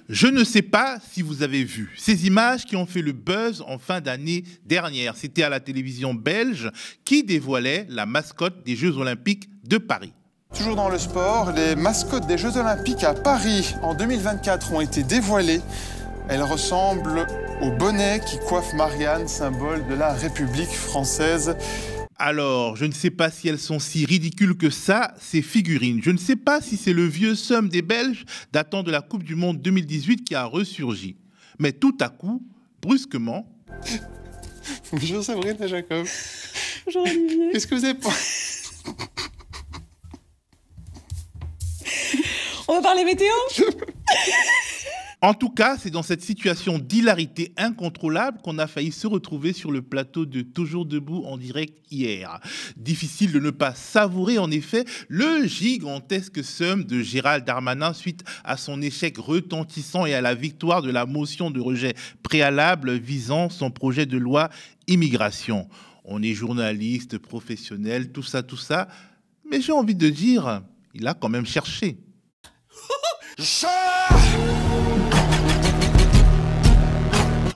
Je ne sais pas si vous avez vu ces images qui ont fait le buzz en fin d'année dernière. C'était à la télévision belge qui dévoilait la mascotte des Jeux Olympiques de Paris. Toujours dans le sport, les mascottes des Jeux Olympiques à Paris en 2024 ont été dévoilées. Elles ressemblent au bonnet qui coiffe Marianne, symbole de la République française. Alors, je ne sais pas si elles sont si ridicules que ça, ces figurines. Je ne sais pas si c'est le vieux somme des Belges datant de la Coupe du Monde 2018 qui a ressurgi. Mais tout à coup, brusquement... Bonjour Sabrina Jacob. Bonjour Olivier. Qu'est-ce que vous avez pensé? On va parler météo. En tout cas, c'est dans cette situation d'hilarité incontrôlable qu'on a failli se retrouver sur le plateau de Toujours Debout en direct hier. Difficile de ne pas savourer en effet le gigantesque somme de Gérald Darmanin suite à son échec retentissant et à la victoire de la motion de rejet préalable visant son projet de loi immigration. On est journaliste, professionnel, tout ça, mais j'ai envie de dire, il a quand même cherché.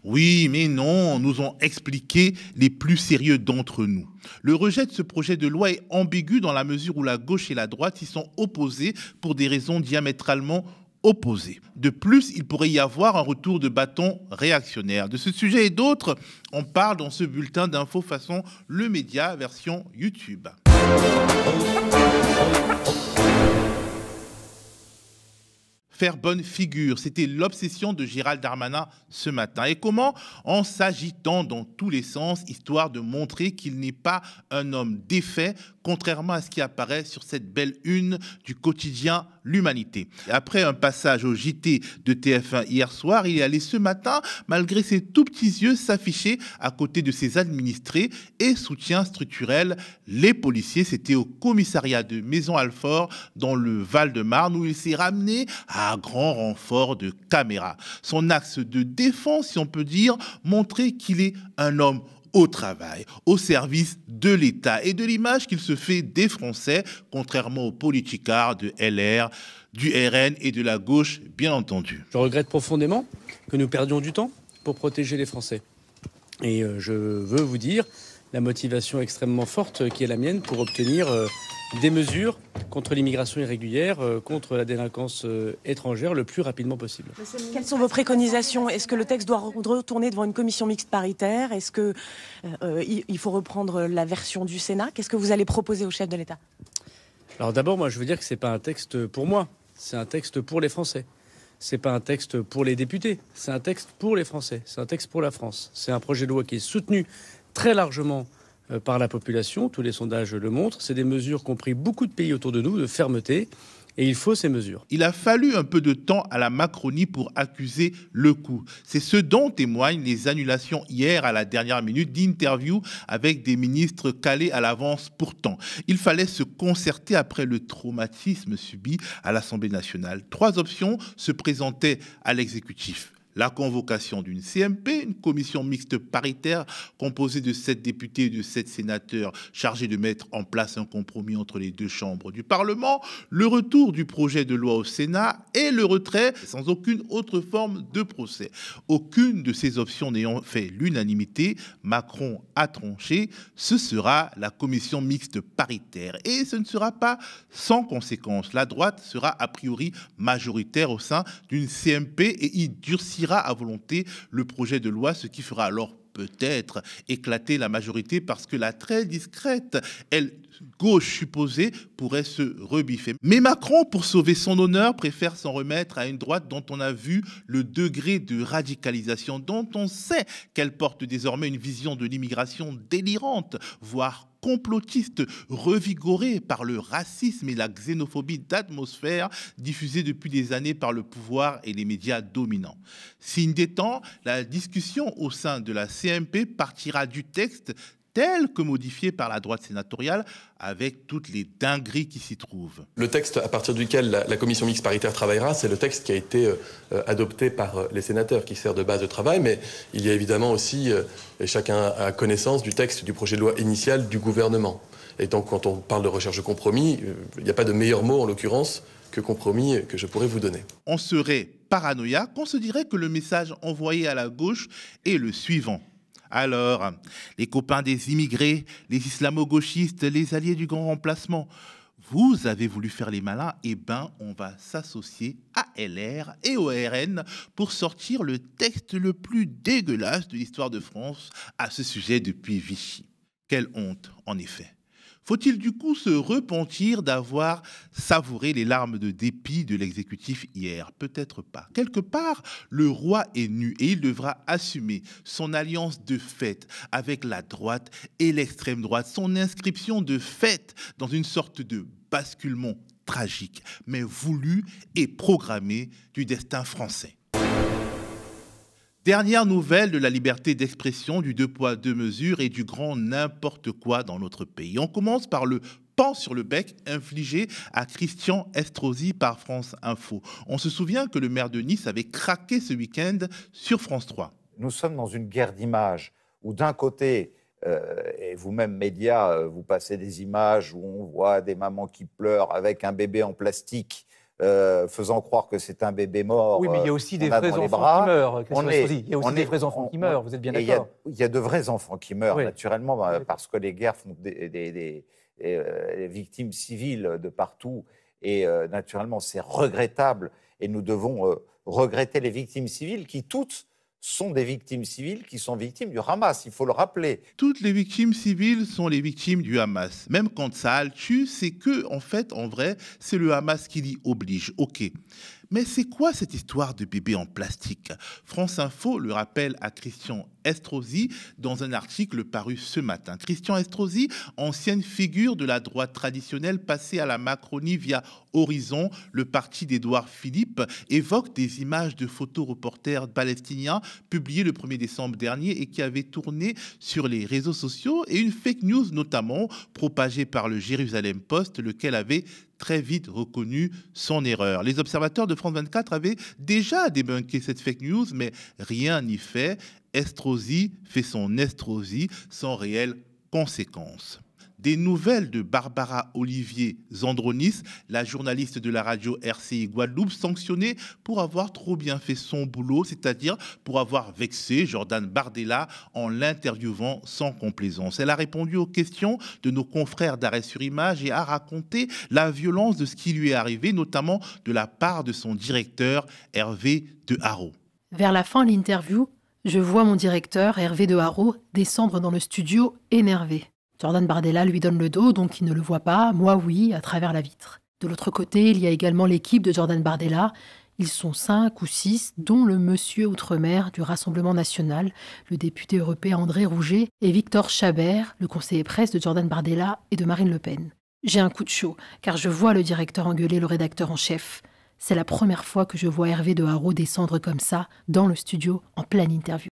Oui, mais non, nous ont expliqué les plus sérieux d'entre nous. Le rejet de ce projet de loi est ambigu dans la mesure où la gauche et la droite y sont opposés pour des raisons diamétralement opposées. De plus, il pourrait y avoir un retour de bâton réactionnaire. De ce sujet et d'autres, on parle dans ce bulletin d'info façon Le Média version YouTube. Faire bonne figure, c'était l'obsession de Gérald Darmanin ce matin. Et comment? En s'agitant dans tous les sens, histoire de montrer qu'il n'est pas un homme défait, contrairement à ce qui apparaît sur cette belle une du quotidien L'Humanité. Après un passage au JT de TF1 hier soir, il est allé ce matin, malgré ses tout petits yeux, s'afficher à côté de ses administrés et soutien structurel les policiers. C'était au commissariat de Maison-Alfort, dans le Val-de-Marne, où il s'est ramené à grand renfort de caméras. Son axe de défense, si on peut dire, montrait qu'il est un homme au travail, au service de l'État et de l'image qu'il se fait des Français, contrairement aux politicards de LR, du RN et de la gauche, bien entendu. Je regrette profondément que nous perdions du temps pour protéger les Français. Et je veux vous dire la motivation extrêmement forte qui est la mienne pour obtenir des mesures contre l'immigration irrégulière, contre la délinquance étrangère le plus rapidement possible. Quelles sont vos préconisations? Est-ce que le texte doit retourner devant une commission mixte paritaire? Est-ce qu'il faut reprendre la version du Sénat? Qu'est-ce que vous allez proposer au chef de l'État? Alors d'abord, moi je veux dire que ce n'est pas un texte pour moi, c'est un texte pour les Français. Ce n'est pas un texte pour les députés, c'est un texte pour les Français, c'est un texte pour la France. C'est un projet de loi qui est soutenu très largement par la population, tous les sondages le montrent. C'est des mesures qu'ont pris beaucoup de pays autour de nous, de fermeté, et il faut ces mesures. Il a fallu un peu de temps à la Macronie pour accuser le coup. C'est ce dont témoignent les annulations hier à la dernière minute d'interviews avec des ministres calés à l'avance pourtant. Il fallait se concerter après le traumatisme subi à l'Assemblée nationale. 3 options se présentaient à l'exécutif. La convocation d'une CMP, une commission mixte paritaire composée de 7 députés et de 7 sénateurs chargés de mettre en place un compromis entre les 2 chambres du Parlement, le retour du projet de loi au Sénat et le retrait sans aucune autre forme de procès. Aucune de ces options n'ayant fait l'unanimité, Macron a tranché, ce sera la commission mixte paritaire. Et ce ne sera pas sans conséquence. La droite sera a priori majoritaire au sein d'une CMP et y durcira à volonté le projet de loi, ce qui fera alors peut-être éclater la majorité parce que la très discrète, elle, gauche supposée, pourrait se rebiffer. Mais Macron, pour sauver son honneur, préfère s'en remettre à une droite dont on a vu le degré de radicalisation, dont on sait qu'elle porte désormais une vision de l'immigration délirante, voire complotiste, revigorée par le racisme et la xénophobie d'atmosphère diffusée depuis des années par le pouvoir et les médias dominants. Signe des temps, la discussion au sein de la CMP partira du texte tel que modifié par la droite sénatoriale, avec toutes les dingueries qui s'y trouvent. Le texte à partir duquel la commission mixte paritaire travaillera, c'est le texte qui a été adopté par les sénateurs, qui sert de base de travail, mais il y a évidemment aussi, et chacun a connaissance du texte du projet de loi initial du gouvernement. Et donc quand on parle de recherche de compromis, il n'y a pas de meilleur mot en l'occurrence compromis que je pourrais vous donner. On serait paranoïaque, on se dirait que le message envoyé à la gauche est le suivant. Alors, les copains des immigrés, les islamo-gauchistes, les alliés du grand remplacement, vous avez voulu faire les malins, eh ben on va s'associer à LR et au RN pour sortir le texte le plus dégueulasse de l'histoire de France à ce sujet depuis Vichy. Quelle honte, en effet. Faut-il du coup se repentir d'avoir savouré les larmes de dépit de l'exécutif hier? Peut-être pas. Quelque part, le roi est nu et il devra assumer son alliance de fait avec la droite et l'extrême droite, son inscription de fait dans une sorte de basculement tragique, mais voulu et programmé du destin français. Dernière nouvelle de la liberté d'expression, du deux poids, deux mesures et du grand n'importe quoi dans notre pays. On commence par le pan sur le bec infligé à Christian Estrosi par France Info. On se souvient que le maire de Nice avait craqué ce week-end sur France 3. Nous sommes dans une guerre d'images où d'un côté, et vous-même médias, vous passez des images où on voit des mamans qui pleurent avec un bébé en plastique, faisant croire que c'est un bébé mort. Oui, mais il y a aussi des vrais enfants qui meurent. Il y a aussi des vrais enfants qui meurent, vous êtes bien d'accord? Il y a de vrais enfants qui meurent, oui, naturellement, parce que les guerres font des victimes civiles de partout. Et naturellement, c'est regrettable. Et nous devons regretter les victimes civiles qui, toutes, sont des victimes civiles qui sont victimes du Hamas, il faut le rappeler. Toutes les victimes civiles sont les victimes du Hamas. Même quand ça tue, c'est que, en fait, en vrai, c'est le Hamas qui l'y oblige. Ok. Mais c'est quoi cette histoire de bébé en plastique? France Info le rappelle à Christian Estrosi dans un article paru ce matin. Christian Estrosi, ancienne figure de la droite traditionnelle passée à la Macronie via Horizon, le parti d'Édouard Philippe, évoque des images de photoreporters palestiniens publiées le 1er décembre dernier et qui avaient tourné sur les réseaux sociaux, et une fake news notamment propagée par le Jérusalem Post, lequel avait très vite reconnu son erreur. Les observateurs de France 24 avaient déjà débunké cette fake news, mais rien n'y fait. Estrosi fait son Estrosi sans réelle conséquence. Des nouvelles de Barbara Olivier Zandronis, la journaliste de la radio RCI Guadeloupe, sanctionnée pour avoir trop bien fait son boulot, c'est-à-dire pour avoir vexé Jordan Bardella en l'interviewant sans complaisance. Elle a répondu aux questions de nos confrères d'Arrêt sur Image et a raconté la violence de ce qui lui est arrivé, notamment de la part de son directeur Hervé de Haro. Vers la fin de l'interview, je vois mon directeur Hervé de Haro descendre dans le studio énervé. Jordan Bardella lui donne le dos, donc il ne le voit pas, moi oui, à travers la vitre. De l'autre côté, il y a également l'équipe de Jordan Bardella. Ils sont 5 ou 6, dont le monsieur Outre-mer du Rassemblement national, le député européen André Rouget, et Victor Chabert, le conseiller presse de Jordan Bardella et de Marine Le Pen. J'ai un coup de chaud, car je vois le directeur engueuler le rédacteur en chef. C'est la première fois que je vois Hervé de Haro descendre comme ça, dans le studio, en pleine interview.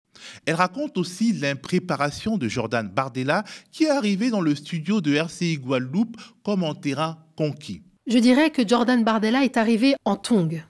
Elle raconte aussi l'impréparation de Jordan Bardella qui est arrivé dans le studio de RCI Guadeloupe comme en terrain conquis. Je dirais que Jordan Bardella est arrivé en tongs.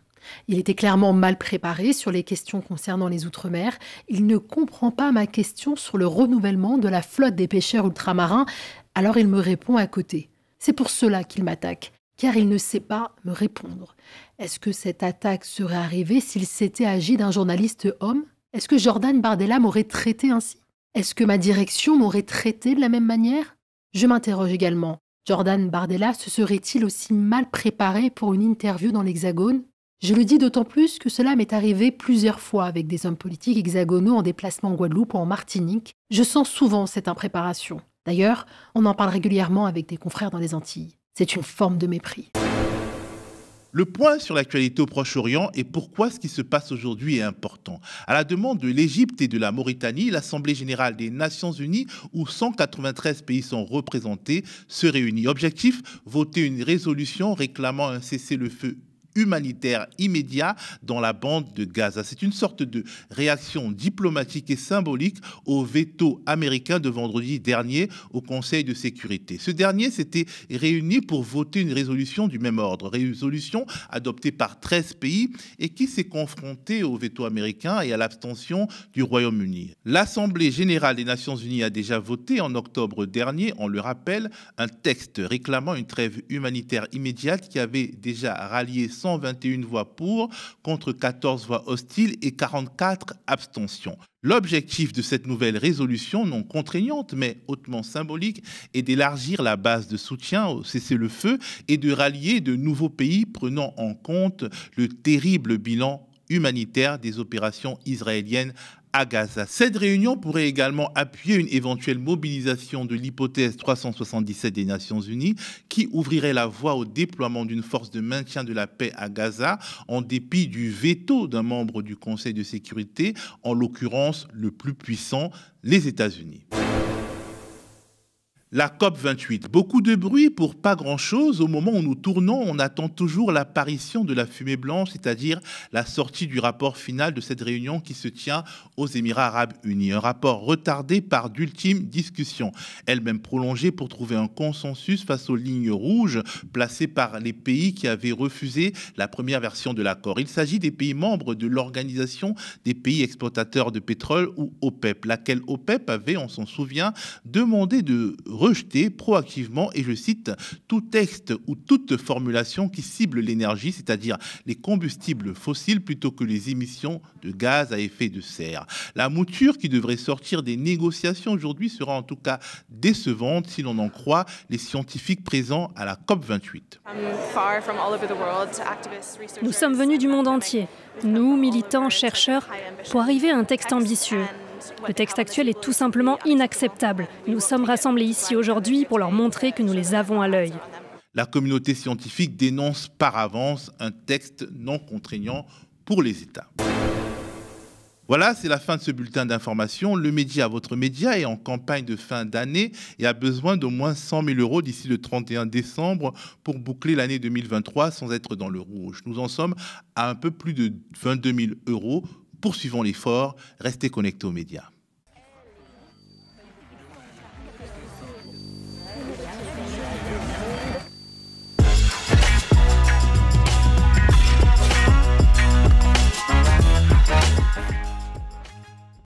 Il était clairement mal préparé sur les questions concernant les Outre-mer. Il ne comprend pas ma question sur le renouvellement de la flotte des pêcheurs ultramarins, alors il me répond à côté. C'est pour cela qu'il m'attaque, car il ne sait pas me répondre. Est-ce que cette attaque serait arrivée s'il s'était agi d'un journaliste homme ? Est-ce que Jordan Bardella m'aurait traité ainsi? Est-ce que ma direction m'aurait traité de la même manière? Je m'interroge également. Jordan Bardella se serait-il aussi mal préparé pour une interview dans l'Hexagone? Je le dis d'autant plus que cela m'est arrivé plusieurs fois avec des hommes politiques hexagonaux en déplacement en Guadeloupe ou en Martinique. Je sens souvent cette impréparation. D'ailleurs, on en parle régulièrement avec des confrères dans les Antilles. C'est une forme de mépris. Le point sur l'actualité au Proche-Orient et pourquoi ce qui se passe aujourd'hui est important. À la demande de l'Égypte et de la Mauritanie, l'Assemblée générale des Nations unies, où 193 pays sont représentés, se réunit. Objectif, voter une résolution réclamant un cessez-le-feu humanitaire immédiat dans la bande de Gaza. C'est une sorte de réaction diplomatique et symbolique au veto américain de vendredi dernier au Conseil de sécurité. Ce dernier s'était réuni pour voter une résolution du même ordre, résolution adoptée par 13 pays et qui s'est confrontée au veto américain et à l'abstention du Royaume-Uni. L'Assemblée générale des Nations unies a déjà voté en octobre dernier, on le rappelle, un texte réclamant une trêve humanitaire immédiate qui avait déjà rallié 121 voix pour, contre 14 voix hostiles et 44 abstentions. L'objectif de cette nouvelle résolution, non contraignante mais hautement symbolique, est d'élargir la base de soutien au cessez-le-feu et de rallier de nouveaux pays prenant en compte le terrible bilan humanitaire des opérations israéliennes à Gaza. Cette réunion pourrait également appuyer une éventuelle mobilisation de l'hypothèse 377 des Nations Unies qui ouvrirait la voie au déploiement d'une force de maintien de la paix à Gaza en dépit du veto d'un membre du Conseil de sécurité, en l'occurrence le plus puissant, les États-Unis. La COP28, beaucoup de bruit pour pas grand-chose. Au moment où nous tournons, on attend toujours l'apparition de la fumée blanche, c'est-à-dire la sortie du rapport final de cette réunion qui se tient aux Émirats arabes unis. Un rapport retardé par d'ultimes discussions, elles-mêmes prolongées pour trouver un consensus face aux lignes rouges placées par les pays qui avaient refusé la première version de l'accord. Il s'agit des pays membres de l'Organisation des pays exploitateurs de pétrole ou OPEP, laquelle OPEP avait, on s'en souvient, demandé de rejeter proactivement, et je cite, tout texte ou toute formulation qui cible l'énergie, c'est-à-dire les combustibles fossiles plutôt que les émissions de gaz à effet de serre. La mouture qui devrait sortir des négociations aujourd'hui sera en tout cas décevante si l'on en croit les scientifiques présents à la COP28. Nous sommes venus du monde entier, nous, militants, chercheurs, pour arriver à un texte ambitieux. Le texte actuel est tout simplement inacceptable. Nous sommes rassemblés ici aujourd'hui pour leur montrer que nous les avons à l'œil. La communauté scientifique dénonce par avance un texte non contraignant pour les États. Voilà, c'est la fin de ce bulletin d'information. Le média, votre média, est en campagne de fin d'année et a besoin d'au moins 100 000 € d'ici le 31 décembre pour boucler l'année 2023 sans être dans le rouge. Nous en sommes à un peu plus de 22 000 €. Poursuivons l'effort, restez connectés aux médias.